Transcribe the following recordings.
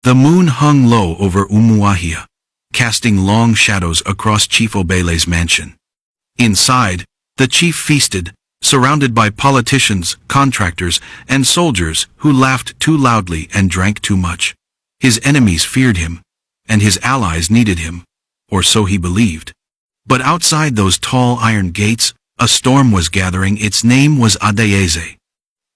The moon hung low over Umuahia, casting long shadows across Chief Obele's mansion. Inside, the chief feasted, surrounded by politicians, contractors, and soldiers who laughed too loudly and drank too much. His enemies feared him, and his allies needed him, or so he believed. But outside those tall iron gates, a storm was gathering. Its name was Adeyeze.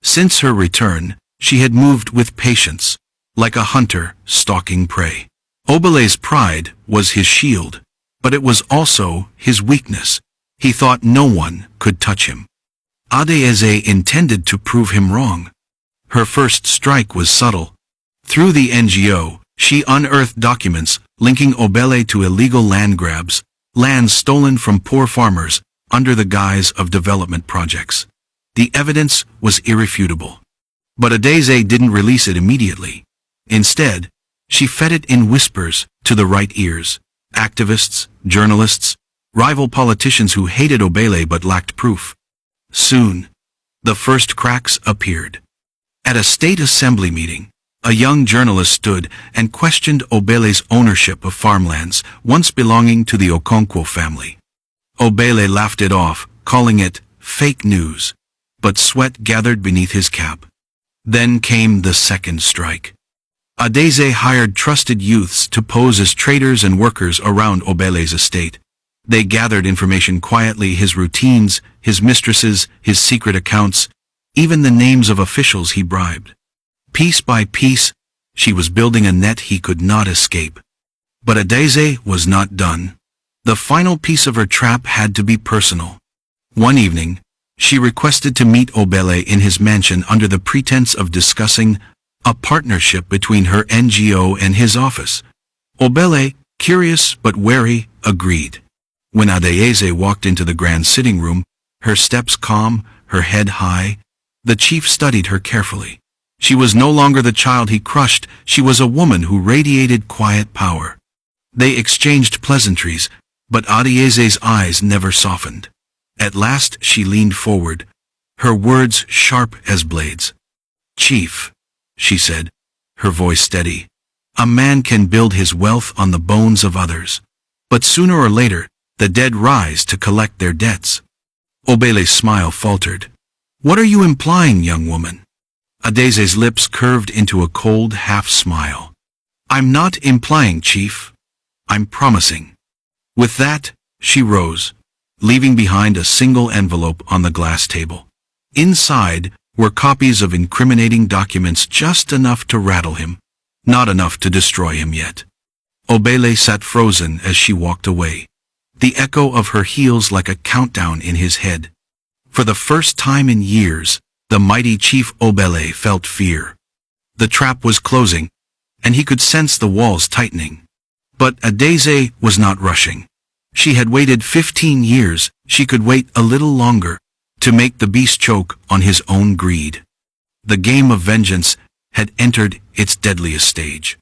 Since her return, she had moved with patience, like a hunter stalking prey. Obele's pride was his shield, but it was also his weakness. He thought no one could touch him. Adeyeze intended to prove him wrong. Her first strike was subtle. Through the NGO, she unearthed documents linking Obele to illegal land grabs, lands stolen from poor farmers under the guise of development projects. The evidence was irrefutable. But Adeyeze didn't release it immediately. Instead, she fed it in whispers to the right ears: activists, journalists, rival politicians who hated Obele but lacked proof. Soon, the first cracks appeared. At a state assembly meeting, a young journalist stood and questioned Obele's ownership of farmlands once belonging to the Okonkwo family. Obele laughed it off, calling it fake news, but sweat gathered beneath his cap. Then came the second strike. Adeyeze hired trusted youths to pose as traders and workers around Obele's estate. They gathered information quietly: his routines, his mistresses, his secret accounts, even the names of officials he bribed. Piece by piece, she was building a net he could not escape. But Adeyeze was not done. The final piece of her trap had to be personal. One evening, she requested to meet Obele in his mansion under the pretense of discussing a partnership between her NGO and his office. Obele, curious but wary, agreed. When Adeyeze walked into the grand sitting room, her steps calm, her head high, the chief studied her carefully. She was no longer the child he crushed. She was a woman who radiated quiet power. They exchanged pleasantries, but Adeyeze's eyes never softened. At last she leaned forward, her words sharp as blades. "Chief," she said, her voice steady, "a man can build his wealth on the bones of others. But sooner or later, the dead rise to collect their debts." Obele's smile faltered. "What are you implying, young woman?" Adeyeze's lips curved into a cold half-smile. "I'm not implying, Chief. I'm promising." With that, she rose, leaving behind a single envelope on the glass table. Inside were copies of incriminating documents, just enough to rattle him, not enough to destroy him yet. Obele sat frozen as she walked away, the echo of her heels like a countdown in his head. For the first time in years, the mighty Chief Obele felt fear. The trap was closing, and he could sense the walls tightening. But Adeyeze was not rushing. She had waited 15 years, she could wait a little longer, to make the beast choke on his own greed. The game of vengeance had entered its deadliest stage.